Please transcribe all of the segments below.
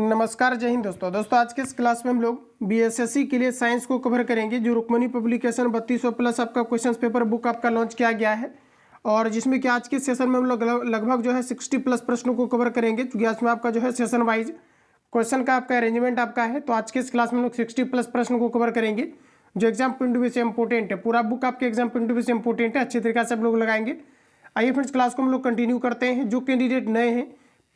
नमस्कार, जय हिंद दोस्तों। आज के इस क्लास में हम लोग बीएसएससी के लिए साइंस को कवर करेंगे। जो रुक्मणी पब्लिकेशन 3200 प्लस आपका क्वेश्चन पेपर बुक आपका लॉन्च किया गया है और जिसमें कि आज के सेशन में हम लोग लगभग जो है 60 प्लस प्रश्नों को कवर करेंगे, क्योंकि इसमें आपका जो है सेशन वाइज क्वेश्चन का आपका अरेंजमेंट आपका है। तो आज के इस क्लास में हम लोग 60 प्लस प्रश्न को कवर करेंगे जो एग्जाम पॉइंट ऑफ व्यू से इंपॉर्टेंट है। पूरा बुक आपके एग्जाम पॉइंट ऑफ व्यू से इंपॉर्टेंट है, अच्छे तरीके से आप लोग लगाएंगे। आइए फ्रेंड्स, क्लास को हम लोग कंटिन्यू करते हैं। जो कैंडिडेट नए हैं,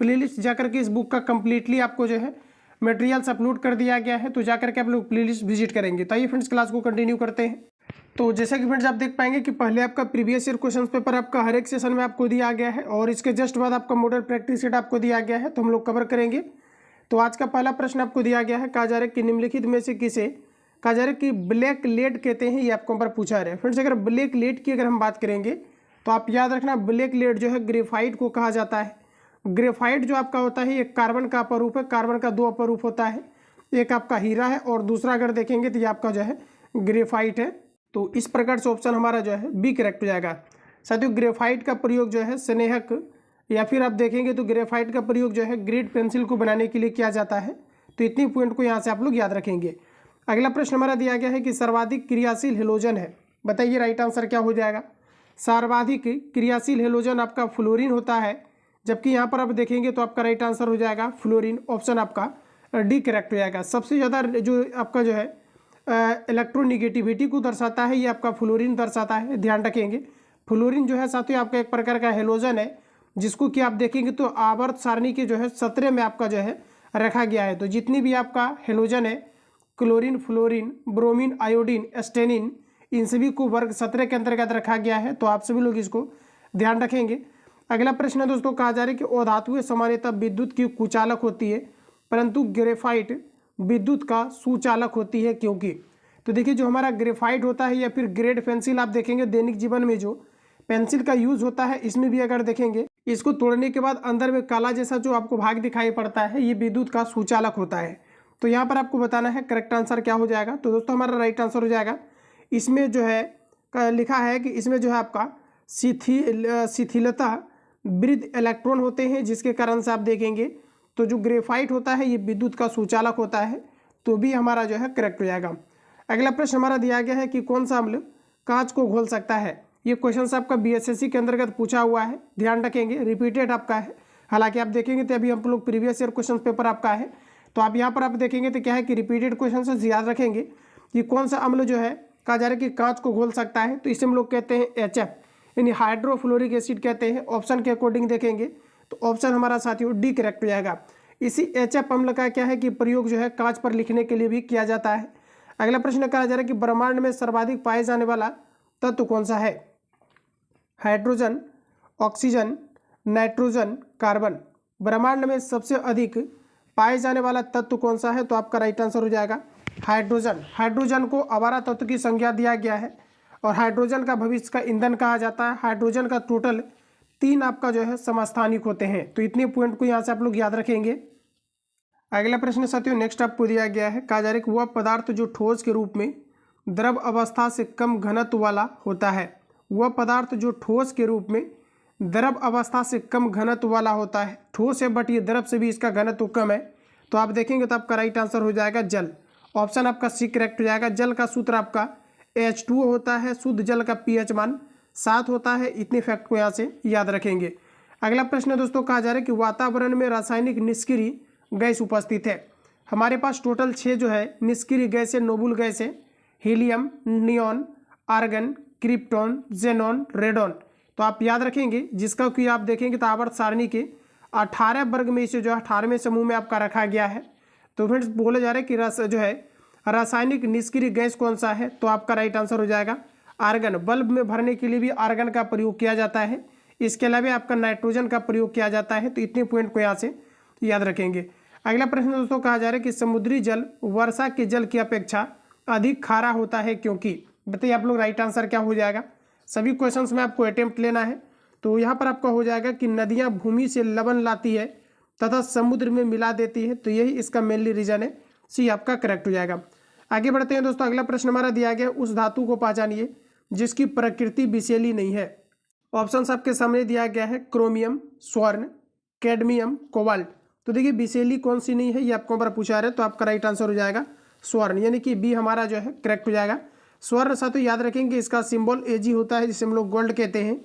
प्लेलिस्ट जाकर के इस बुक का कंप्लीटली आपको जो है मटेरियल्स अपलोड कर दिया गया है, तो जाकर के आप लोग प्लेलिस्ट विजिट करेंगे। तो आइए फ्रेंड्स, क्लास को कंटिन्यू करते हैं। तो जैसा कि फ्रेंड्स आप देख पाएंगे कि पहले आपका प्रीवियस ईयर क्वेश्चन पेपर आपका हर एक सेशन में आपको दिया गया है और इसके जस्ट बाद आपका मॉडल प्रैक्टिस सेट आपको दिया गया है, तो हम लोग कवर करेंगे। तो आज का पहला प्रश्न आपको दिया गया है, कहा जा रहा है कि निम्नलिखित में से किसे कहा जा रहा है कि ब्लैक लेड कहते हैं, ये आपको ऊपर पूछा रहा है। फ्रेंड्स, अगर ब्लैक लेड की अगर हम बात करेंगे तो आप याद रखना, ब्लैक लेड जो है ग्रेफाइट को कहा जाता है। ग्रेफाइट जो आपका होता है ये कार्बन का अपरूप है। कार्बन का दो अपरूप होता है, एक आपका हीरा है और दूसरा अगर देखेंगे तो ये आपका जो है ग्रेफाइट है। तो इस प्रकार से ऑप्शन हमारा जो है बी करेक्ट हो जाएगा। साथियों, ग्रेफाइट का प्रयोग जो है स्नेहक या फिर आप देखेंगे तो ग्रेफाइट का प्रयोग जो है ग्रेड पेंसिल को बनाने के लिए किया जाता है। तो इतनी पॉइंट को यहाँ से आप लोग याद रखेंगे। अगला प्रश्न हमारा दिया गया है कि सर्वाधिक क्रियाशील हेलोजन है, बताइए राइट आंसर क्या हो जाएगा। सर्वाधिक क्रियाशील हेलोजन आपका फ्लोरीन होता है, जबकि यहाँ पर आप देखेंगे तो आपका राइट आंसर हो जाएगा फ्लोरीन। ऑप्शन आपका डी करेक्ट हो जाएगा। सबसे ज़्यादा जो आपका जो है इलेक्ट्रोनिगेटिविटी को दर्शाता है, ये आपका फ्लोरीन दर्शाता है, ध्यान रखेंगे। फ्लोरीन जो है साथियों आपका एक प्रकार का हेलोजन है, जिसको कि आप देखेंगे तो आवर्त सारणी के जो है 17 में आपका जो है रखा गया है। तो जितनी भी आपका हेलोजन है, क्लोरीन, फ्लोरीन, ब्रोमीन, आयोडीन, एस्टेनिन, इन सभी को वर्ग 17 के अंतर्गत रखा गया है। तो आप सभी लोग इसको ध्यान रखेंगे। अगला प्रश्न है दोस्तों, कहा जा रहा है कि अधातुएं सामान्यतः विद्युत की कुचालक होती है, परंतु ग्रेफाइट विद्युत का सुचालक होती है, क्योंकि तो देखिए जो हमारा ग्रेफाइट होता है या फिर ग्रेड पेंसिल आप देखेंगे दैनिक जीवन में जो पेंसिल का यूज होता है, इसमें भी अगर देखेंगे इसको तोड़ने के बाद अंदर में काला जैसा जो आपको भाग दिखाई पड़ता है, ये विद्युत का सुचालक होता है। तो यहाँ पर आपको बताना है करेक्ट आंसर क्या हो जाएगा। तो दोस्तों हमारा राइट आंसर हो जाएगा, इसमें जो है लिखा है कि इसमें जो है आपका शिथिलता वृद्ध इलेक्ट्रॉन होते हैं, जिसके कारण से आप देखेंगे तो जो ग्रेफाइट होता है ये विद्युत का सुचालक होता है। तो भी हमारा जो है करेक्ट हो जाएगा। अगला प्रश्न हमारा दिया गया है कि कौन सा अम्ल कांच को घोल सकता है। ये क्वेश्चन आपका बीएसएससी के अंतर्गत पूछा हुआ है, ध्यान रखेंगे। रिपीटेड आपका है, हालांकि आप देखेंगे तो अभी हम लोग प्रीवियस ईयर क्वेश्चन पेपर आपका है, तो आप यहाँ पर आप देखेंगे तो क्या है कि रिपीटेड क्वेश्चन से याद रखेंगे कि कौन सा अम्ल जो है कहा जा रहा है कि कांच को घोल सकता है। तो इसे हम लोग कहते हैं HF, यानी हाइड्रोफ्लोरिक एसिड कहते हैं। ऑप्शन के अकॉर्डिंग देखेंगे तो ऑप्शन हमारा साथियों डी करेक्ट हो जाएगा। इसी HF अम्ल का क्या है कि प्रयोग जो है कांच पर लिखने के लिए भी किया जाता है। अगला प्रश्न कहा जा रहा है कि ब्रह्मांड में सर्वाधिक पाए जाने वाला तत्व कौन सा है। Hydrogen, oxygen, nitrogen, carbon. ब्रह्मांड में सबसे अधिक पाए जाने वाला तत्व कौन सा है, तो आपका राइट आंसर हो जाएगा हाइड्रोजन। हाइड्रोजन को आवारा तत्व की संज्ञा दिया गया है और हाइड्रोजन का भविष्य का ईंधन कहा जाता है। हाइड्रोजन का टोटल 3 आपका जो है समस्थानिक होते हैं। तो इतने पॉइंट को यहाँ से आप लोग याद रखेंगे। अगला प्रश्न साथियों नेक्स्ट आपको दिया गया है, कहा जा रहा है कि वह पदार्थ जो ठोस के रूप में द्रव अवस्था से कम घनत्व वाला होता है। वह पदार्थ जो ठोस के रूप में द्रव अवस्था से कम घनत्व वाला होता है। ठोस है बट ये द्रव से भी इसका घनत्व कम है। तो आप देखेंगे तो आपका राइट आंसर हो जाएगा जल। ऑप्शन आपका सी करेक्ट हो जाएगा। जल का सूत्र आपका H2O होता है। शुद्ध जल का pH मान 7 होता है। इतने फैक्ट को यहाँ से याद रखेंगे। अगला प्रश्न दोस्तों, कहा जा रहा है कि वातावरण में रासायनिक निष्क्रिय गैस उपस्थित है। हमारे पास टोटल 6 जो है निष्क्रिय गैस है, नोबुल गैस है। Helium, neon, argon, krypton, xenon, radon. तो आप याद रखेंगे, जिसका कि आप देखेंगे तो आवर्त सारणी के 18 वर्ग में इसे जो है 18वें समूह में आपका रखा गया है। तो फ्रेंड्स बोला जा रहा है कि जो है रासायनिक निष्क्रिय गैस कौन सा है, तो आपका राइट आंसर हो जाएगा आर्गन। बल्ब में भरने के लिए भी आर्गन का प्रयोग किया जाता है। इसके अलावा आपका नाइट्रोजन का प्रयोग किया जाता है। तो इतने पॉइंट को यहाँ से याद रखेंगे। अगला प्रश्न दोस्तों, कहा जा रहा है कि समुद्री जल वर्षा के जल की अपेक्षा अधिक खारा होता है, क्योंकि बताइए आप लोग राइट आंसर क्या हो जाएगा। सभी क्वेश्चंस में आपको अटेम्प्ट लेना है। तो यहाँ पर आपका हो जाएगा कि नदियाँ भूमि से लवण लाती है तथा समुद्र में मिला देती है। तो यही इसका मेनली रीजन है। सी आपका करेक्ट हो जाएगा। आगे बढ़ते हैं दोस्तों। अगला प्रश्न हमारा दिया गया, उस धातु को पहचानिए जिसकी प्रकृति विषैली नहीं है। ऑप्शंस आपके सामने दिया गया है क्रोमियम, स्वर्ण, कैडमियम, कोबाल्ट। तो देखिए बिसेली कौन सी नहीं है, ये आपको ऊपर पूछा रहे, तो आपका राइट आंसर हो जाएगा स्वर्ण, यानी कि बी हमारा जो है करेक्ट हो जाएगा। स्वर्ण साथियों याद रखेंगे इसका सिंबल एजी होता है, जिसे हम लोग गोल्ड कहते हैं।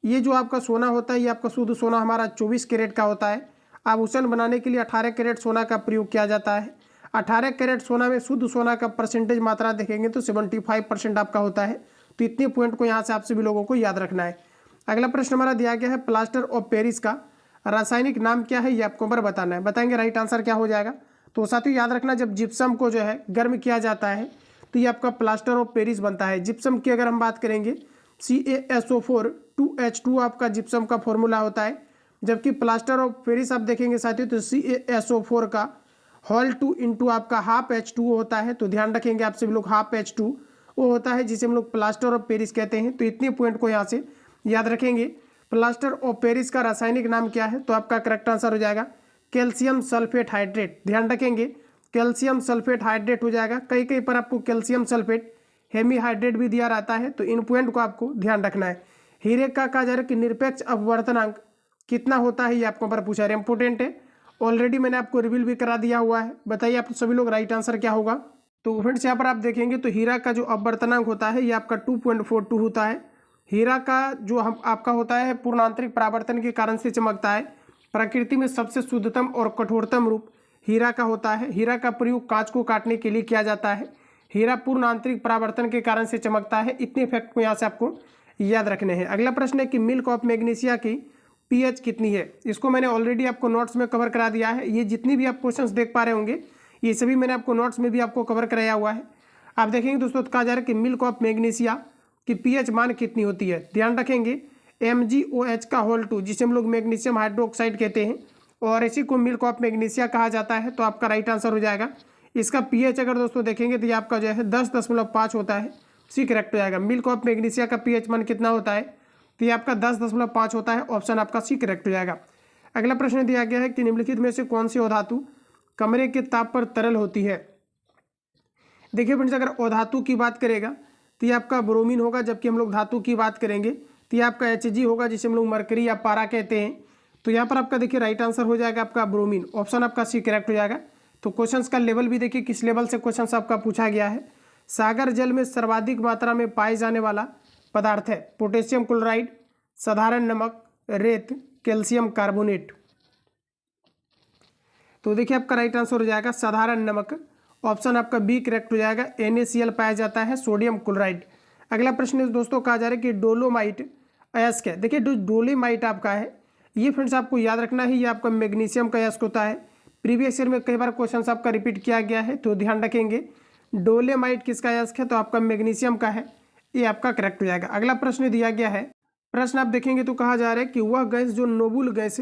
ये जो आपका सोना होता है ये आपका शुद्ध सोना हमारा 24 कैरेट का होता है। आभूषण बनाने के लिए 18 कैरेट सोना का प्रयोग किया जाता है। 18 कैरेट सोना में शुद्ध सोना का परसेंटेज मात्रा देखेंगे तो 75% आपका होता है। तो इतने पॉइंट को यहाँ से आप सभी लोगों को याद रखना है। अगला प्रश्न हमारा दिया गया है प्लास्टर ऑफ पेरिस का रासायनिक नाम क्या है, ये आपको ऊपर बताना है। बताएंगे राइट आंसर क्या हो जाएगा। तो साथियों याद रखना जब जिप्सम को जो है गर्म किया जाता है तो ये आपका प्लास्टर ऑफ पेरिस बनता है। जिप्सम की अगर हम बात करेंगे CaSO4 2H2 आपका जिप्सम का फॉर्मूला होता है, जबकि प्लास्टर ऑफ पेरिस आप देखेंगे साथियों तो CaSO4 का होल 2 इंटू आपका हाफ H2 होता है। तो ध्यान रखेंगे आप सभी लोग हाफ H2 वो होता है जिसे हम लोग प्लास्टर ऑफ पेरिस कहते हैं। तो इतने पॉइंट को यहाँ से याद रखेंगे। प्लास्टर ऑफ पेरिस का रासायनिक नाम क्या है, तो आपका करेक्ट आंसर हो जाएगा कैल्शियम सल्फेट हाइड्रेट। ध्यान रखेंगे कैल्शियम सल्फेट हाइड्रेट हो जाएगा। कहीं कहीं पर आपको कैल्शियम सल्फेट हेमीहाइड्रेट भी दिया रहता है, तो इन पॉइंट को आपको ध्यान रखना है। हीरे का कहा जा रहा है कि निरपेक्ष अपवर्तनांक कितना होता है, ये आपको पर पूछा रहे, इंपोर्टेंट है। ऑलरेडी मैंने आपको रिवील भी करा दिया हुआ है। बताइए आप सभी लोग राइट आंसर क्या होगा। तो फ्रेंड्स यहाँ पर आप देखेंगे तो हीरा का जो अपवर्तनांक होता है ये आपका 2.42 होता है। हीरा का जो हम आपका होता है पूर्णांतरिक परावर्तन के कारण से चमकता है। प्रकृति में सबसे शुद्धतम और कठोरतम रूप हीरा का होता है। हीरा का प्रयोग कांच को काटने के लिए किया जाता है। हीरा पूर्ण आंतरिक परावर्तन के कारण से चमकता है। इतने फैक्ट को यहाँ से आपको याद रखने हैं। अगला प्रश्न है कि मिल्क ऑफ मैग्नीशिया की pH कितनी है। इसको मैंने ऑलरेडी आपको नोट्स में कवर करा दिया है। ये जितनी भी आप क्वेश्चंस देख पा रहे होंगे ये सभी मैंने आपको नोट्स में भी आपको कवर कराया हुआ है। आप देखेंगे दोस्तों कहा जा रहा है कि मिल्क ऑफ मैग्नीशिया की pH मान कितनी होती है। ध्यान रखेंगे MgOH का होल 2 जिसे हम लोग मैग्नीशियम हाइड्रोक्साइड कहते हैं और इसी को मिल्क ऑफ मैग्नीशिया कहा जाता है। तो आपका राइट आंसर हो जाएगा इसका pH अगर दोस्तों देखेंगे तो ये आपका जो है 10.5 होता है। सी करेक्ट हो जाएगा। मिल्क ऑफ मैग्नीशिया का pH मान कितना होता है, तो ये आपका 10.5 होता है। ऑप्शन आपका सी करेक्ट हो जाएगा। अगला प्रश्न दिया गया है कि निम्नलिखित में से कौन सी अधातु कमरे के ताप पर तरल होती है। देखिए फ्रेंड्स अगर अधातु की बात करेगा तो ये आपका ब्रोमीन होगा, जबकि हम लोग धातु की बात करेंगे तो ये आपका Hg होगा जिसे हम लोग मरकरी या पारा कहते हैं। तो यहाँ पर आपका देखिए राइट आंसर हो जाएगा आपका ब्रोमीन। ऑप्शन आपका सी करेक्ट हो जाएगा। तो क्वेश्चंस का लेवल भी देखिए किस लेवल से क्वेश्चंस आपका पूछा गया है। सागर जल में सर्वाधिक मात्रा में पाए जाने वाला पदार्थ है पोटेशियम क्लोराइड, साधारण नमक, रेत, कैल्शियम कार्बोनेट। तो देखिए आपका राइट आंसर हो जाएगा साधारण नमक। ऑप्शन आपका बी करेक्ट हो जाएगा। NaCl पाया जाता है सोडियम क्लोराइड। अगला प्रश्न दोस्तों कहा जा रहा है कि डोलोमाइट अयस्क है। देखिए जो डोलोमाइट आपका है ये फ्रेंड्स आपको याद रखना है, ये आपका मैग्नीशियम का अयस्क होता है। प्रीवियस ईयर में कई बार क्वेश्चन आपका रिपीट किया गया है, तो ध्यान रखेंगे डोलोमाइट किसका अयस्क है, तो आपका मैग्नीशियम का है। ये आपका करेक्ट हो जाएगा। अगला प्रश्न दिया गया है, प्रश्न आप देखेंगे तो कहा जा रहा है कि वह गैस जो नोबुल गैस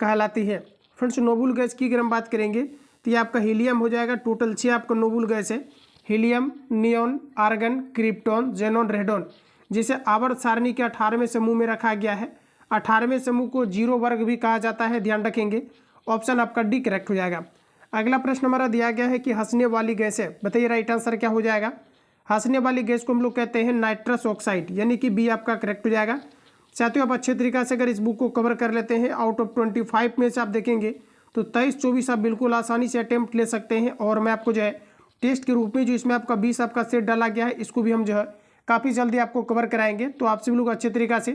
कहलाती है। फ्रेंड्स नोबुल गैस की अगर हम बात करेंगे तो ये आपका हीलियम हो जाएगा। टोटल 6 आपका नोबुल गैस है, helium, neon, argon, krypton, xenon, radon, जिसे आवर्त सारणी के 18वें समूह में रखा गया है। 18वें समूह को 0 वर्ग भी कहा जाता है, ध्यान रखेंगे। ऑप्शन आपका डी करेक्ट हो जाएगा। अगला प्रश्न हमारा दिया गया है कि हंसने वाली गैस है। बताइए राइट आंसर क्या हो जाएगा। हंसने वाली गैस को हम लोग कहते हैं नाइट्रस ऑक्साइड, यानी कि बी आपका करेक्ट हो जाएगा। साथियों आप अच्छे तरीके से अगर इस बुक को कवर कर लेते हैं, आउट ऑफ 25 में से आप देखेंगे तो 23-24 आप बिल्कुल आसानी से अटेम्प्ट ले सकते हैं। और मैं आपको जो है टेस्ट के रूप में जो इसमें आपका 20 आपका सेट डाला गया है इसको भी हम जो है काफ़ी जल्दी आपको कवर कराएंगे। तो आप सभी लोग अच्छे तरीक़ा से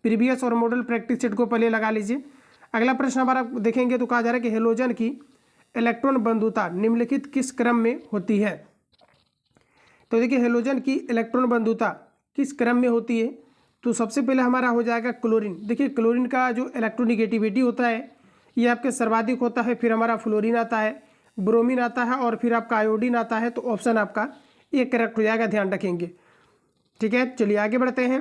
प्रीवियस और मॉडल प्रैक्टिस सेट को पहले लगा लीजिए। अगला प्रश्न हमारा देखेंगे तो कहा जा रहा है कि हेलोजन की इलेक्ट्रॉन बंधुता निम्नलिखित किस क्रम में होती है। तो देखिए हेलोजन की इलेक्ट्रॉन बंधुता किस क्रम में होती है, तो सबसे पहले हमारा हो जाएगा क्लोरीन। देखिए क्लोरीन का जो इलेक्ट्रोनिगेटिविटी होता है ये आपके सर्वाधिक होता है, फिर हमारा फ्लोरीन आता है, ब्रोमीन आता है और फिर आपका आयोडीन आता है। तो ऑप्शन आपका ये करेक्ट हो जाएगा, ध्यान रखेंगे। ठीक है, चलिए आगे बढ़ते हैं।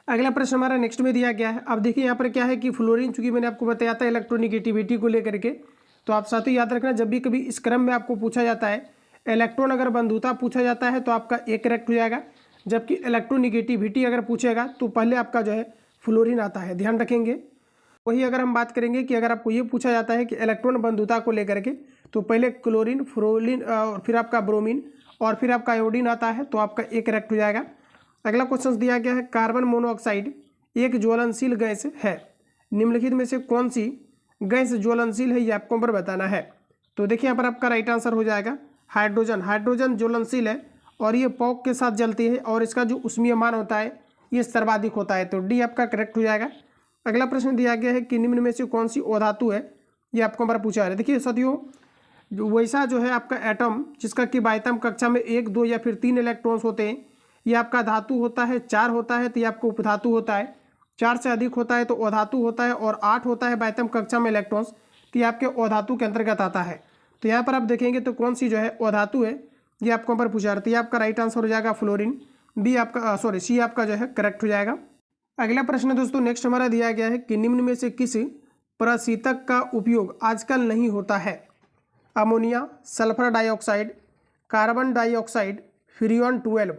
अगला प्रश्न हमारा नेक्स्ट में दिया गया है। अब देखिए यहाँ पर क्या है कि फ्लोरीन, चूंकि मैंने आपको बताया था इलेक्ट्रोनिगेटिविटी को लेकर के, तो आप साथ ही याद रखना जब भी कभी इस क्रम में आपको पूछा जाता है इलेक्ट्रॉन अगर बंधुता पूछा जाता है तो आपका ए करेक्ट हो जाएगा, जबकि इलेक्ट्रोनिगेटिविटी अगर पूछेगा तो पहले आपका जो है फ्लोरीन आता है, ध्यान रखेंगे। वही अगर हम बात करेंगे कि अगर आपको ये पूछा जाता है कि इलेक्ट्रॉन बंधुता को लेकर के, तो पहले क्लोरीन, फ्लोरीन और फिर आपका ब्रोमीन और फिर आपका आयोडीन आता है, तो आपका ए करेक्ट हो जाएगा। अगला क्वेश्चन दिया गया है कार्बन मोनोऑक्साइड एक ज्वलनशील गैस है, निम्नलिखित में से कौन सी गैस ज्वलनशील है, ये आपको पर बताना है। तो देखिए यहाँ पर आपका राइट आंसर हो जाएगा हाइड्रोजन। हाइड्रोजन ज्वलनशील है और ये पॉक के साथ जलती है और इसका जो ऊष्मीयमान होता है ये सर्वाधिक होता है। तो डी आपका करेक्ट हो जाएगा। अगला प्रश्न दिया गया है कि निम्न में से कौन सी अधातु है, ये आपको हमारा पूछा है। देखिए साथियों, वैसा जो है आपका एटम जिसका कि बाह्यतम कक्षा में 1, 2 या फिर 3 इलेक्ट्रॉन्स होते हैं, ये आपका धातु होता है। 4 होता है तो ये आपको उपधातु होता है। 4 से अधिक होता है तो अधातु होता है और 8 होता है बाह्यतम कक्षा में इलेक्ट्रॉन्स, तो ये आपके अधातु के अंतर्गत आता है। तो यहाँ पर आप देखेंगे तो कौन सी जो है अधातु है, ये आपको पर पूछा रहता है। आपका राइट आंसर हो जाएगा फ्लोरीन। बी आपका सी आपका जो है करेक्ट हो जाएगा। अगला प्रश्न दोस्तों नेक्स्ट हमारा दिया गया है कि निम्न में से किस प्रशीतक का उपयोग आजकल नहीं होता है। Ammonia, sulphur dioxide, carbon dioxide, Freon 12।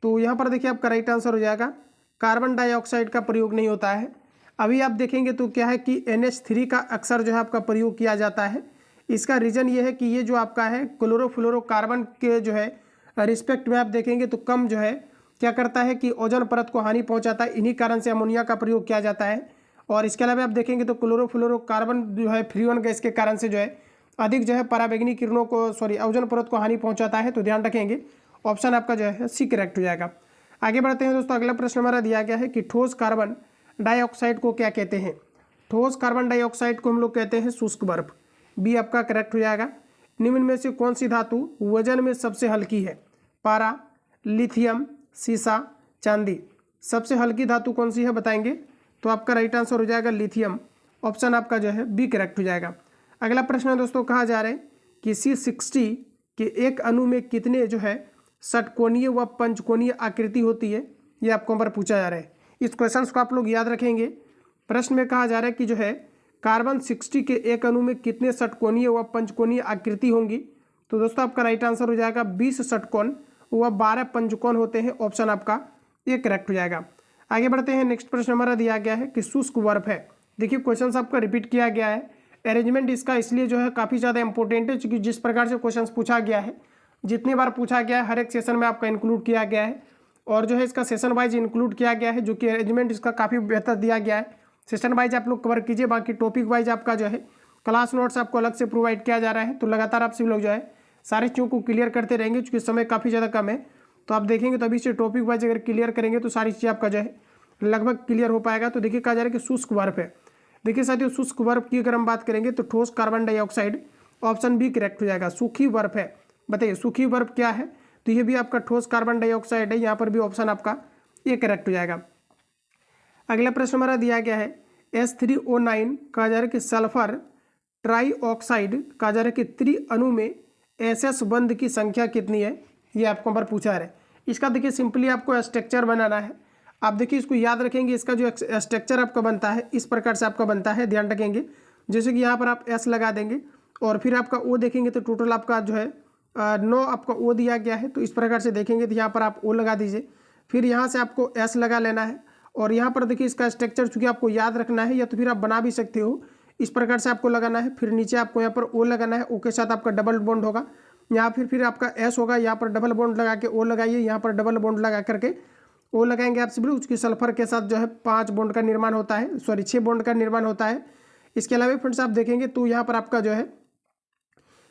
तो यहाँ पर देखिए आपका राइट आंसर हो जाएगा कार्बन डाइऑक्साइड का प्रयोग नहीं होता है। अभी आप देखेंगे तो क्या है कि NH3 का अक्सर जो है आपका प्रयोग किया जाता है। इसका रीज़न ये है कि ये जो आपका है क्लोरोफ्लोरोकार्बन के जो है रिस्पेक्ट में आप देखेंगे तो कम जो है क्या करता है कि ओजोन परत को हानि पहुंचाता है। इन्हीं कारण से अमोनिया का प्रयोग किया जाता है। और इसके अलावा आप देखेंगे तो क्लोरोफ्लोरोकार्बन जो है फ्रियोन गैस के कारण से जो है अधिक जो है पराबैंगनी किरणों को ओजोन परत को हानि पहुंचाता है। तो ध्यान रखेंगे ऑप्शन आपका जो है सी करेक्ट हो जाएगा। आगे बढ़ते हैं दोस्तों। अगला प्रश्न हमारा दिया गया है कि ठोस कार्बन डाइऑक्साइड को क्या कहते हैं। ठोस कार्बन डाइऑक्साइड को हम लोग कहते हैं शुष्क बर्फ। बी आपका करेक्ट हो जाएगा। निम्न में से कौन सी धातु वजन में सबसे हल्की है। पारा, लिथियम, सीसा, चांदी। सबसे हल्की धातु कौन सी है बताएंगे तो आपका राइट आंसर हो जाएगा लिथियम। ऑप्शन आपका जो है बी करेक्ट हो जाएगा। अगला प्रश्न है दोस्तों, कहा जा रहा है कि C60 के एक अणु में कितने जो है षटकोणीय व पंचकोणीय आकृति होती है, ये आपको पर पूछा जा रहा है। इस क्वेश्चन को आप लोग याद रखेंगे। प्रश्न में कहा जा रहा है कि जो है कार्बन 60 के एक अणु में कितने षटकोणीय व पंचकोणीय आकृति होंगी। तो दोस्तों आपका राइट आंसर हो जाएगा 20 षटकोण व 12 पंचकोण होते हैं। ऑप्शन आपका ये करेक्ट हो जाएगा। आगे बढ़ते हैं। नेक्स्ट प्रश्न हमारा दिया गया है कि शुष्क बर्फ है। देखिए क्वेश्चन आपका रिपीट किया गया है। अरेंजमेंट इसका इसलिए जो है काफ़ी ज़्यादा इंपॉर्टेंट है क्योंकि जिस प्रकार से क्वेश्चन पूछा गया है, जितनी बार पूछा गया है हर एक सेशन में आपका इंक्लूड किया गया है और जो है इसका सेशन वाइज इंक्लूड किया गया है, जो कि अरेंजमेंट इसका काफ़ी बेहतर दिया गया है। सेशन वाइज आप लोग कवर कीजिए, बाकी टॉपिक वाइज आपका जो है क्लास नोट्स आपको अलग से प्रोवाइड किया जा रहा है। तो लगातार आप सभी लोग जो है सारी चीज़ों को क्लियर करते रहेंगे क्योंकि समय काफ़ी ज़्यादा कम है। तो आप देखेंगे तो अभी से टॉपिक वाइज अगर क्लियर करेंगे तो सारी चीज़ आपका जो है लगभग क्लियर हो पाएगा। तो देखिए कहा जा रहा है कि शुष्क बर्फ है। देखिए साथियों, शुष्क बर्फ की अगर हम बात करेंगे तो ठोस carbon dioxide, option B correct हो जाएगा। सूखी बर्फ है, बताइए सूखी बर्फ क्या है। तो ये भी आपका ठोस कार्बन डाइऑक्साइड है। यहाँ पर भी ऑप्शन आपका ये करेक्ट हो जाएगा। अगला प्रश्न हमारा दिया गया है S3O9 कहा जा रहा है कि सल्फर ट्राइऑक्साइड कहा जा रहा है कि त्रि अणु में SS बंध की संख्या कितनी है, ये आपको पर पूछा है। इसका देखिए सिंपली आपको स्ट्रक्चर बनाना है। आप देखिए इसको याद रखेंगे। इसका जो स्ट्रक्चर आपका बनता है इस प्रकार से आपका बनता है, ध्यान रखेंगे। जैसे कि यहाँ पर आप S लगा देंगे और फिर आपका O देखेंगे तो टोटल आपका जो है 9 आपका O दिया गया है। तो इस प्रकार से देखेंगे तो यहाँ पर आप O लगा दीजिए, फिर यहाँ से आपको S लगा लेना है और यहाँ पर देखिए इसका स्ट्रक्चर चूँकि आपको याद रखना है या तो फिर आप बना भी सकते हो, इस प्रकार से आपको लगाना है। फिर नीचे आपको यहाँ पर O लगाना है, O के साथ आपका डबल बॉन्ड होगा। यहाँ फिर आपका S होगा, यहाँ पर डबल बॉन्ड लगा के O लगाइए, यहाँ पर डबल बॉन्ड लगा करके O लगाएंगे आप सभी। उसकी सल्फर के साथ जो है 5 बॉन्ड का निर्माण होता है, 6 बॉन्ड का निर्माण होता है। इसके अलावा फ्रेंड्स आप देखेंगे तो यहाँ पर आपका जो है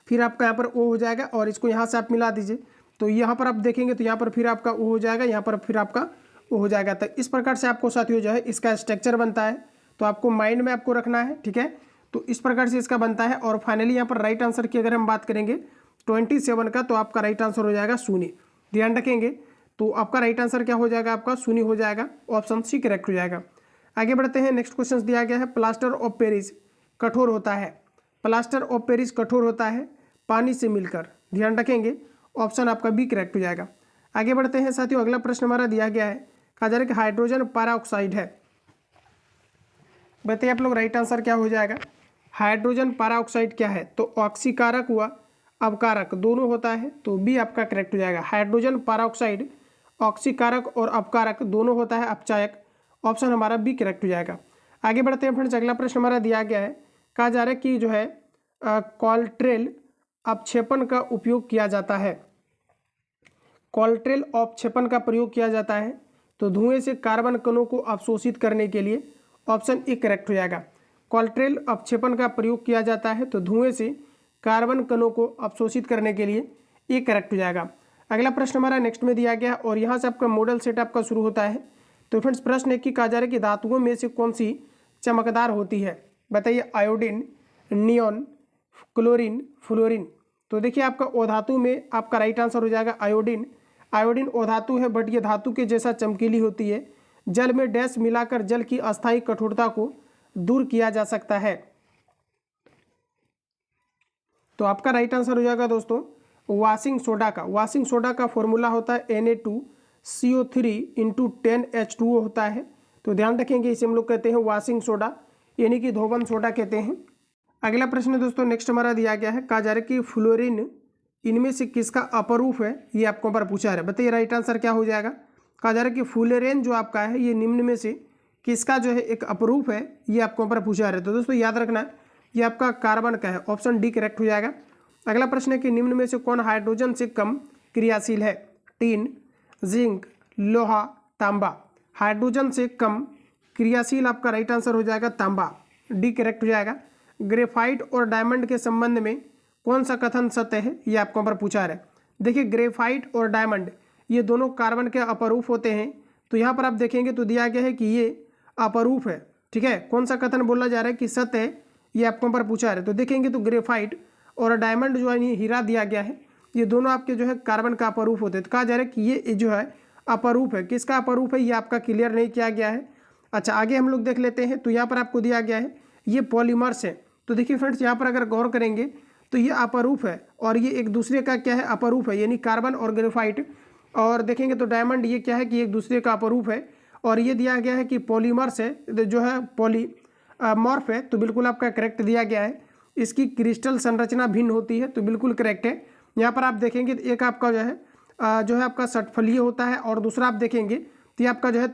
फिर आपका यहाँ पर O हो जाएगा और इसको यहाँ से आप मिला दीजिए। तो यहाँ पर आप देखेंगे तो यहाँ पर फिर आपका O हो जाएगा, यहाँ पर फिर आपका O हो जाएगा। तो इस प्रकार से आपको साथियों जो है इसका स्ट्रक्चर बनता है। तो आपको माइंड में आपको रखना है, ठीक है। तो इस प्रकार से इसका बनता है। और फाइनली यहाँ पर राइट आंसर की अगर हम बात करेंगे 27 का, तो आपका राइट आंसर हो जाएगा शून्य। ध्यान रखेंगे। तो आपका राइट आंसर क्या हो जाएगा, आपका शून्य हो जाएगा। ऑप्शन सी करेक्ट हो जाएगा। आगे बढ़ते हैं। नेक्स्ट क्वेश्चन दिया गया है प्लास्टर ऑफ पेरिस कठोर होता है। प्लास्टर ऑफ पेरिस कठोर होता है पानी से मिलकर, ध्यान रखेंगे। ऑप्शन आपका बी करेक्ट हो जाएगा। आगे बढ़ते हैं साथियों। अगला प्रश्न हमारा दिया गया है, कहा जा रहा है कि हाइड्रोजन पैराऑक्साइड है। बताइए आप लोग राइट आंसर क्या हो जाएगा। हाइड्रोजन पैराऑक्साइड क्या है, तो ऑक्सीकारक व अवकारक दोनों होता है। तो बी आपका करेक्ट हो जाएगा। हाइड्रोजन पैराऑक्साइड ऑक्सीकारक और अपकारक दोनों होता है, अपचायक। ऑप्शन हमारा बी करेक्ट हो जाएगा। आगे बढ़ते हैं फ्रेंड्स। अगला प्रश्न हमारा दिया गया है, कहा जा रहा है कि जो है कॉल्ट्रेल अपक्षेपण का उपयोग किया जाता है। कॉल्ट्रेल अपक्षेपण का प्रयोग किया जाता है तो धुएं से कार्बन कणों को अवशोषित करने के लिए। ऑप्शन ए करेक्ट हो जाएगा। क्वार्टेल अपक्षेपण का प्रयोग किया जाता है, तो धुएं से कार्बन कणों को अवशोषित करने के लिए ये करेक्ट हो जाएगा। अगला प्रश्न हमारा नेक्स्ट में दिया गया है और यहाँ से आपका मॉडल सेट आपका शुरू होता है। तो फ्रेंड्स प्रश्न एक की कहा जा रहा है कि धातुओं में से कौन सी चमकदार होती है, बताइए। Iodine, neon, chlorine, fluorine. तो देखिए आपका अधातु में आपका राइट आंसर हो जाएगा आयोडीन। आयोडीन अधातु है बट ये धातु के जैसा चमकीली होती है। जल में डैश मिलाकर जल की अस्थायी कठोरता को दूर किया जा सकता है। तो आपका राइट आंसर हो जाएगा दोस्तों वाशिंग सोडा का। वाशिंग सोडा का फॉर्मूला होता है Na2CO3 × 10H2O होता है। तो ध्यान रखेंगे इसे हम लोग कहते हैं वाशिंग सोडा, यानी कि धोबन सोडा कहते हैं। अगला प्रश्न दोस्तों नेक्स्ट हमारा दिया गया है, कहा जा रहा है कि फ्लोरीन इनमें से किसका अपरूप है, ये आपको पर पूछा है। बताइए राइट आंसर क्या हो जाएगा। कहा जा रहा है कि फ्लोरीन जो आपका है ये निम्न में से किसका जो है एक अपरूप है, ये आपको पर पूछा है। तो दोस्तों याद रखना ये आपका कार्बन का है, ऑप्शन डी करेक्ट हो जाएगा। अगला प्रश्न है कि निम्न में से कौन हाइड्रोजन से कम क्रियाशील है। टीन, जिंक, लोहा, तांबा। हाइड्रोजन से कम क्रियाशील आपका राइट आंसर हो जाएगा तांबा, डी करेक्ट हो जाएगा। ग्रेफाइट और डायमंड के संबंध में कौन सा कथन सत्य है, ये आपको पर पूछा है। देखिए ग्रेफाइट और डायमंड ये दोनों कार्बन के अपरूप होते हैं। तो यहाँ पर आप देखेंगे तो दिया गया है कि ये अपरूप है, ठीक है। कौन सा कथन बोला जा रहा है कि सत्य है, ये आपको पर पूछा है। तो देखेंगे तो ग्रेफाइट और डायमंड जो है ये हीरा दिया गया है, ये दोनों आपके जो है कार्बन का अपरूप होते हैं। तो कहा जा रहा है कि ये जो है अपरूप है। किसका अपरूप है ये आपका क्लियर नहीं किया गया है। अच्छा आगे हम लोग देख लेते हैं। तो यहाँ पर आपको दिया गया है ये पॉलीमर्स है। तो देखिए फ्रेंड्स यहाँ पर अगर गौर करेंगे तो ये अपरूप है और ये एक दूसरे का क्या है अपरूप है, यानी कार्बन और ग्रेफाइट। और देखेंगे तो डायमंड ये क्या है कि एक दूसरे का अपरूप है। और ये दिया गया है कि पॉलीमर्स है, जो है पॉलीमॉर्फ है। तो बिल्कुल आपका करेक्ट दिया गया है। इसकी क्रिस्टल संरचना भिन्न होती है, तो बिल्कुल करेक्ट है। यहाँ पर आप देखेंगे तो एक आपका जो है आपका षटफलीय होता है और दूसरा आप देखेंगे तो ये आपका जो है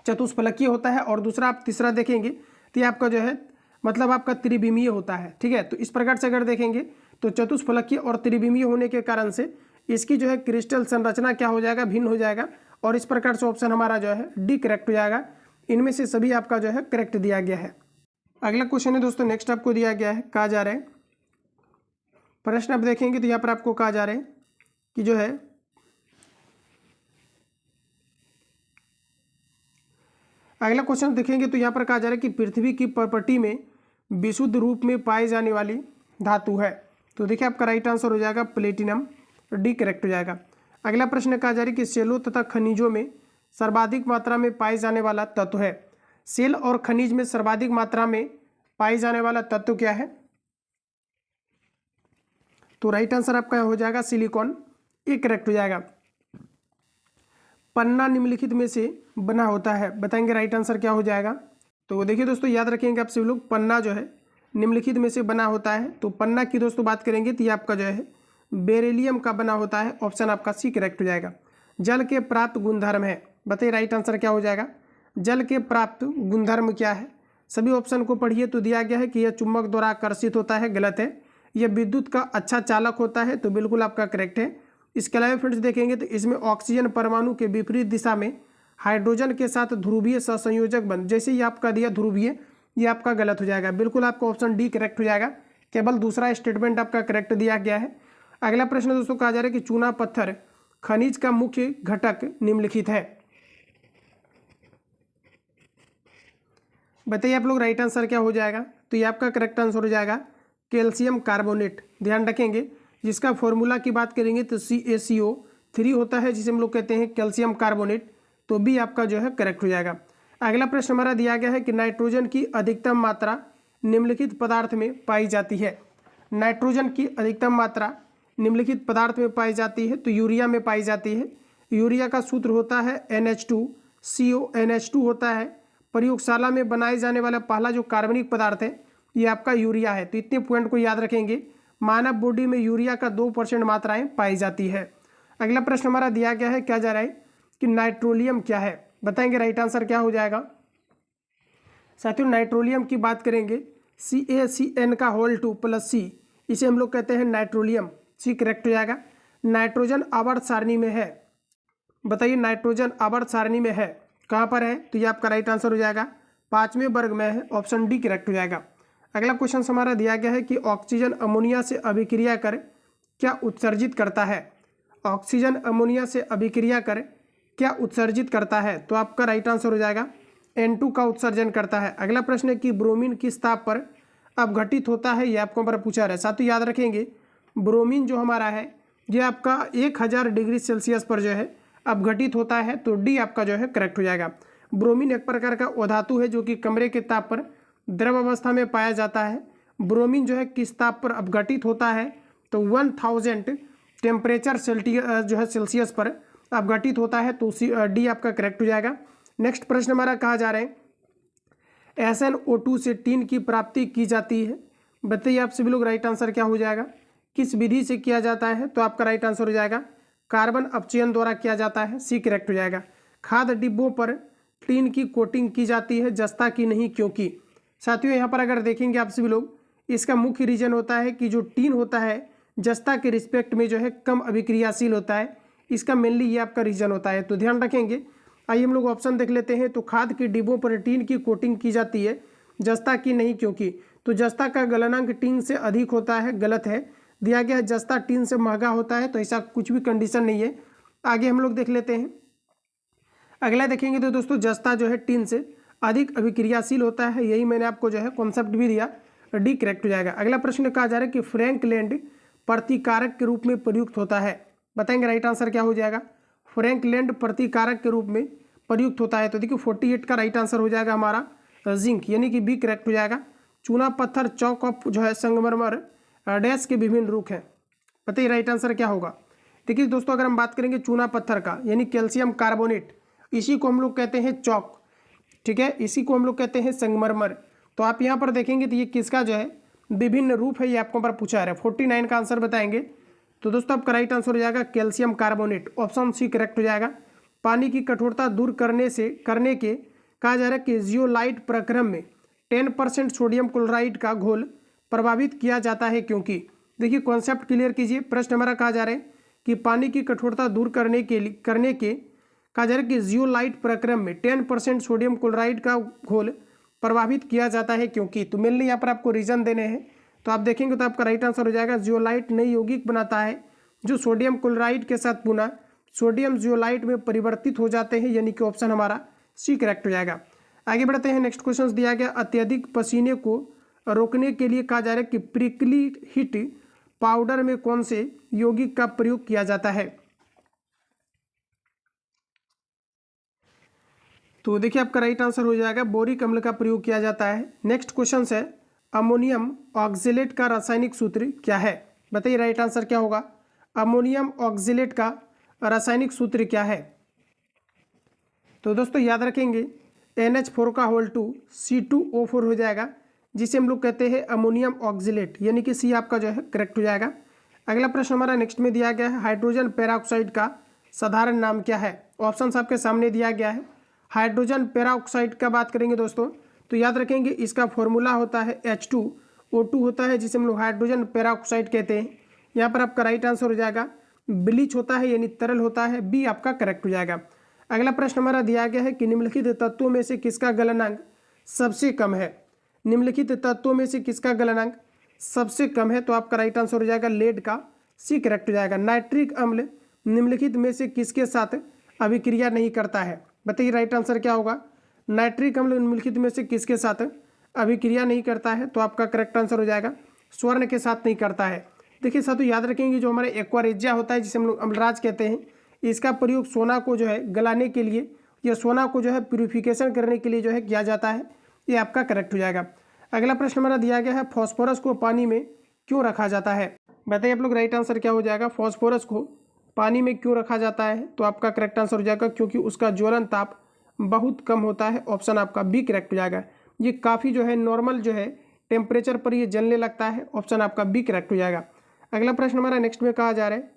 चतुष्फलकीय होता है और दूसरा आप तीसरा देखेंगे तो ये आपका जो है मतलब आपका त्रिविमीय होता है, ठीक है। तो इस प्रकार से अगर देखेंगे तो चतुष्फलकीय और त्रिविमीय होने के कारण से इसकी जो है क्रिस्टल संरचना क्या हो जाएगा, भिन्न हो जाएगा। और इस प्रकार से ऑप्शन हमारा जो है डी करेक्ट हो जाएगा। इनमें से सभी आपका जो है करेक्ट दिया गया है। अगला क्वेश्चन है दोस्तों नेक्स्ट आपको दिया गया है, कहा जा रहा है प्रश्न आप देखेंगे तो यहाँ पर आपको कहा जा रहा है कि जो है अगला क्वेश्चन देखेंगे तो यहाँ पर कहा जा रहा है कि पृथ्वी की प्रॉपर्टी में विशुद्ध रूप में पाई जाने वाली धातु है। तो देखिए आपका राइट आंसर हो जाएगा प्लेटिनम, डी करेक्ट हो जाएगा। अगला प्रश्न कहा जा रहा है कि सेलों तथा खनिजों में सर्वाधिक मात्रा में पाए जाने वाला तत्व है। सेल और खनिज में सर्वाधिक मात्रा में पाई जाने वाला तत्व क्या है। तो राइट आंसर आपका हो जाएगा सिलिकॉन, ये करेक्ट हो जाएगा। पन्ना निम्नलिखित में से बना होता है, बताएंगे राइट आंसर क्या हो जाएगा। तो देखिए दोस्तों याद रखेंगे आप सभी लोग, पन्ना जो है निम्नलिखित में से बना होता है। तो पन्ना की दोस्तों बात करेंगे तो ये आपका जो है बेरिलियम का बना होता है, ऑप्शन आपका सी करेक्ट हो जाएगा। जल के प्राप्त गुणधर्म है, बताइए राइट आंसर क्या हो जाएगा। जल के प्राप्त गुणधर्म क्या है, सभी ऑप्शन को पढ़िए। तो दिया गया है कि यह चुंबक द्वारा आकर्षित होता है, गलत है। यह विद्युत का अच्छा चालक होता है, तो बिल्कुल आपका करेक्ट है। इसके अलावा फ्रेंड्स देखेंगे तो इसमें ऑक्सीजन परमाणु के विपरीत दिशा में हाइड्रोजन के साथ ध्रुवीय सहसंयोजक बन, जैसे ही आपका दिया ध्रुवीय, ये आपका गलत हो जाएगा। बिल्कुल आपका ऑप्शन डी करेक्ट हो जाएगा, केवल दूसरा स्टेटमेंट आपका करेक्ट दिया गया है। अगला प्रश्न दोस्तों कहा जा रहा है कि चूना पत्थर खनिज का मुख्य घटक निम्नलिखित है, बताइए आप लोग राइट आंसर क्या हो जाएगा। तो ये आपका करेक्ट आंसर हो जाएगा कैल्शियम कार्बोनेट। ध्यान रखेंगे जिसका फॉर्मूला की बात करेंगे तो CaCO3 होता है, जिसे हम लोग कहते हैं कैल्शियम कार्बोनेट। तो भी आपका जो है करेक्ट हो जाएगा। अगला प्रश्न हमारा दिया गया है कि नाइट्रोजन की अधिकतम मात्रा निम्नलिखित पदार्थ में पाई जाती है। नाइट्रोजन की अधिकतम मात्रा निम्नलिखित पदार्थ में पाई जाती है, तो यूरिया में पाई जाती है। यूरिया का सूत्र होता है NH2CO, होता है। प्रयोगशाला में बनाए जाने वाला पहला जो कार्बनिक पदार्थ है ये आपका यूरिया है। तो इतने पॉइंट को याद रखेंगे। मानव बॉडी में यूरिया का 2% मात्राएं पाई जाती है। अगला प्रश्न हमारा दिया गया है, क्या जा रहा है कि नाइट्रोलियम क्या है, बताएंगे राइट आंसर क्या हो जाएगा। साथियों नाइट्रोलियम की बात करेंगे CaCN2+C, इसे हम लोग कहते हैं नाइट्रोलियम, सी करेक्ट हो जाएगा। नाइट्रोजन आवर्त सारणी में है, बताइए नाइट्रोजन आवर्त सारणी में है कहाँ पर है। तो ये आपका राइट आंसर हो जाएगा 5वें वर्ग में है, ऑप्शन डी करेक्ट हो जाएगा। अगला क्वेश्चन हमारा दिया गया है कि ऑक्सीजन अमोनिया से अभिक्रिया कर क्या उत्सर्जित करता है। ऑक्सीजन अमोनिया से अभिक्रिया कर क्या उत्सर्जित करता है, तो आपका राइट आंसर हो जाएगा N2 का उत्सर्जन करता है। अगला प्रश्न है कि ब्रोमीन किस ताप पर अपघटित होता है, ये आपको पर पूछा रहा है। साथ ही याद रखेंगे ब्रोमीन जो हमारा है ये आपका 1000 डिग्री सेल्सियस पर जो है अपघटित होता है, तो डी आपका जो है करेक्ट हो जाएगा। ब्रोमीन एक प्रकार का अधातु है जो कि कमरे के ताप पर द्रव अवस्था में पाया जाता है। ब्रोमीन जो है किस ताप पर अपघटित होता है, तो 1000 टेम्परेचर सेल्सियस पर अपघटित होता है, तो डी आपका करेक्ट हो जाएगा। नेक्स्ट प्रश्न हमारा कहा जा रहा है SnO2 से टीन की प्राप्ति की जाती है। बताइए आप सभी लोग राइट आंसर क्या हो जाएगा, किस विधि से किया जाता है, तो आपका राइट आंसर हो जाएगा कार्बन अपचयन द्वारा किया जाता है, सी करेक्ट हो जाएगा। खाद डिब्बों पर टीन की कोटिंग की जाती है, जस्ता की नहीं, क्योंकि। साथियों यहाँ पर अगर देखेंगे आप सभी लोग, इसका मुख्य रीजन होता है कि जो टीन होता है जस्ता के रिस्पेक्ट में जो है कम अभिक्रियाशील होता है, इसका मेनली ये आपका रीजन होता है, तो ध्यान रखेंगे। आइए हम लोग ऑप्शन देख लेते हैं। तो खाद के डिब्बों पर टीन की कोटिंग की जाती है, जस्ता की नहीं, क्योंकि। तो जस्ता का गलनांक टीन से अधिक होता है, गलत है। दिया गया है जस्ता टीन से महंगा होता है, तो ऐसा कुछ भी कंडीशन नहीं है। आगे हम लोग देख लेते हैं। अगला देखेंगे तो दोस्तों जस्ता जो है टीन से अधिक अभिक्रियाशील होता है, यही मैंने आपको जो है कॉन्सेप्ट भी दिया, डी करेक्ट हो जाएगा। अगला प्रश्न कहा जा रहा है कि फ्रैंकलैंड प्रतिकारक के रूप में प्रयुक्त होता है, बताएंगे राइट आंसर क्या हो जाएगा। फ्रैंकलैंड प्रतिकारक के रूप में प्रयुक्त होता है, तो देखिए 48 का राइट आंसर हो जाएगा हमारा जिंक, यानी कि बी करेक्ट हो जाएगा। चूना पत्थर चौक ऑफ जो है संगमरमर डैश के विभिन्न रूप हैं, बताइए राइट आंसर क्या होगा। देखिए दोस्तों अगर हम बात करेंगे चूना पत्थर का, यानी कैल्शियम कार्बोनेट, इसी को हम लोग कहते हैं चौक, ठीक है, इसी को हम लोग कहते हैं संगमरमर। तो आप यहाँ पर देखेंगे तो ये किसका जो है विभिन्न रूप है, ये आपको पर पूछा है। 49 का आंसर बताएंगे, तो दोस्तों आपका राइट आंसर हो जाएगा calcium carbonate, option C correct हो जाएगा। पानी की कठोरता दूर करने के कहा जा रहा है कि जियोलाइट प्रक्रम में 10% सोडियम क्लोराइड का घोल प्रभावित किया जाता है, क्योंकि। देखिए कॉन्सेप्ट क्लियर कीजिए। प्रश्न हमारा कहा जा रहा है कि पानी की कठोरता दूर करने के कहा जा रहा है कि जियोलाइट प्रक्रम में 10% सोडियम क्लोराइड का घोल प्रभावित किया जाता है, क्योंकि। तो मेनली यहाँ पर आपको रीजन देने हैं, तो आप देखेंगे तो आपका राइट आंसर हो जाएगा जियोलाइट नई यौगिक बनाता है जो सोडियम क्लोराइड के साथ पुनः सोडियम जियोलाइट में परिवर्तित हो जाते हैं, यानी कि ऑप्शन हमारा सी करेक्ट हो जाएगा। आगे बढ़ते हैं। नेक्स्ट क्वेश्चन दिया गया अत्यधिक पसीने को रोकने के लिए कहा जा रहा है कि प्रिकली हीट पाउडर में कौन से यौगिक का प्रयोग किया जाता है। तो देखिए आपका राइट आंसर हो जाएगा बोरिक अम्ल का प्रयोग किया जाता है। नेक्स्ट क्वेश्चन है अमोनियम ऑक्जेलेट का रासायनिक सूत्र क्या है, बताइए राइट आंसर क्या होगा। अमोनियम ऑक्जेलेट का रासायनिक सूत्र क्या है, तो दोस्तों याद रखेंगे NH4 का होल 2 C2O4 हो जाएगा, जिसे हम लोग कहते हैं अमोनियम ऑक्जेलेट, यानी कि सी आपका जो है करेक्ट हो जाएगा। अगला प्रश्न हमारा नेक्स्ट में दिया गया है हाइड्रोजन पेरोक्साइड का साधारण नाम क्या है, ऑप्शन आपके सामने दिया गया है। हाइड्रोजन पेरोक्साइड का बात करेंगे दोस्तों, तो याद रखेंगे इसका फॉर्मूला होता है H2O2 होता है, जिसे हम लोग हाइड्रोजन पेरोक्साइड कहते हैं। यहाँ पर आपका राइट आंसर हो जाएगा ब्लीच होता है, यानी तरल होता है, बी आपका करेक्ट हो जाएगा। अगला प्रश्न हमारा दिया गया है कि निम्नलिखित तत्वों में से किसका गलनांक सबसे कम है। निम्नलिखित तत्वों में से किसका गलनांक सबसे कम है, तो आपका राइट आंसर हो जाएगा लेड का, सी करेक्ट हो जाएगा। नाइट्रिक अम्ल निम्नलिखित में से किसके साथ अभिक्रिया नहीं करता है, बताइए राइट आंसर क्या होगा। नाइट्रिक अम्ल निम्नलिखित में से किसके साथ अभिक्रिया नहीं करता है, तो आपका करेक्ट आंसर हो जाएगा स्वर्ण के साथ नहीं करता है। देखिए साथियों याद रखेंगे जो हमारे एक्वारेजिया होता है, जिसे हम लोग अम्लराज कहते हैं, इसका प्रयोग सोना को जो है गलाने के लिए या सोना को जो है प्यूरिफिकेशन करने के लिए जो है किया जाता है, ये आपका करेक्ट हो जाएगा। अगला प्रश्न हमारा दिया गया है फॉस्फोरस को पानी में क्यों रखा जाता है, बताइए आप लोग राइट आंसर क्या हो जाएगा। फॉस्फोरस को पानी में क्यों रखा जाता है, तो आपका करेक्ट आंसर हो जाएगा क्योंकि उसका ज्वलन ताप बहुत कम होता है, ऑप्शन आपका बी करेक्ट हो जाएगा। ये काफ़ी जो है नॉर्मल जो है टेम्परेचर पर ये जलने लगता है, ऑप्शन आपका बी करेक्ट हो जाएगा। अगला प्रश्न हमारा नेक्स्ट में कहा जा रहा है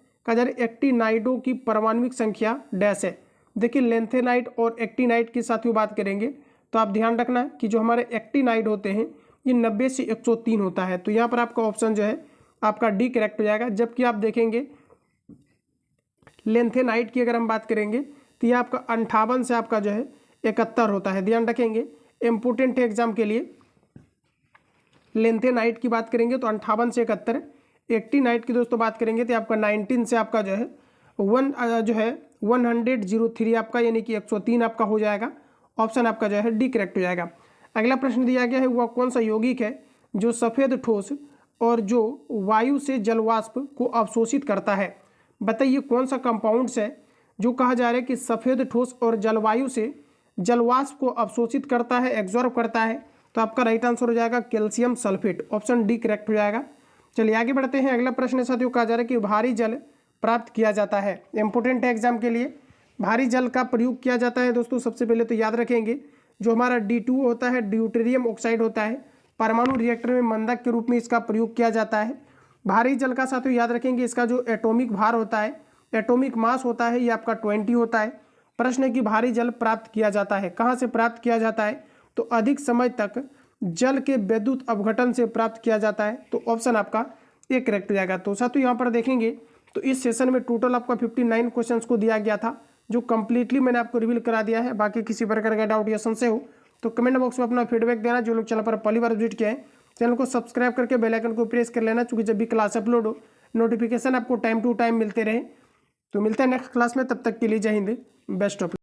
एक्टिनाइडों की परमाणुक संख्या डैश है। देखिए लेंथेनाइड और एक्टिनाइड की साथियों बात करेंगे तो आप ध्यान रखना कि जो हमारे एक्टिनाइड होते हैं ये 90 से 103 होता है, तो यहाँ पर आपका ऑप्शन जो है आपका डी करेक्ट हो जाएगा। जबकि आप देखेंगे लेंथेनाइड की अगर हम बात करेंगे तो ये आपका 58 से आपका जो है 71 होता है। ध्यान रखेंगे इम्पोर्टेंट है एग्जाम के लिए। लेंथ नाइट की बात करेंगे तो 58 से 71। एक्टी नाइट की दोस्तों बात करेंगे तो आपका 19 से आपका जो है 103 आपका, यानी कि 103 आपका हो जाएगा। ऑप्शन आपका जो है डी करेक्ट हो जाएगा। अगला प्रश्न दिया गया है, वह कौन सा यौगिक है जो सफ़ेद ठोस और जो वायु से जलवाष्प को अवशोषित करता है। बताइए कौन सा कंपाउंड्स है जो कहा जा रहा है कि सफ़ेद ठोस और जलवायु से जलवाष्प को अवशोषित करता है, एब्जॉर्ब करता है। तो आपका राइट आंसर हो जाएगा calcium sulphate. Option D correct हो जाएगा। चलिए आगे बढ़ते हैं। अगला प्रश्न साथियों कहा जा रहा है कि भारी जल प्राप्त किया जाता है। इंपोर्टेंट है एग्जाम के लिए। भारी जल का प्रयोग किया जाता है दोस्तों, सबसे पहले तो याद रखेंगे जो हमारा D2 होता है, ड्यूटेरियम ऑक्साइड होता है, परमाणु रिएक्टर में मंदक के रूप में इसका प्रयोग किया जाता है। भारी जल का साथियों याद रखेंगे इसका जो एटॉमिक भार होता है, एटॉमिक मास होता है, ये आपका 20 होता है। प्रश्न है कि भारी जल प्राप्त किया जाता है, कहाँ से प्राप्त किया जाता है? तो अधिक समय तक जल के विद्युत अपघटन से प्राप्त किया जाता है। तो ऑप्शन आपका ए करेक्ट हो जाएगा। तो साथियों यहाँ पर देखेंगे तो इस सेशन में टोटल आपका 59 क्वेश्चंस को दिया गया था, जो कंप्लीटली मैंने आपको रिवील करा दिया है। बाकी किसी प्रकार का डाउट या संशय हो तो कमेंट बॉक्स में अपना फीडबैक देना। जो लोग चैनल पर पहली बार विजिट किए हैं, चैनल को सब्सक्राइब करके बेल आइकन को प्रेस कर लेना, क्योंकि जब भी क्लास अपलोड हो नोटिफिकेशन आपको टाइम टू टाइम मिलते रहे। तो मिलते हैं नेक्स्ट क्लास में, तब तक के लिए जय हिंद, बेस्ट ऑफ।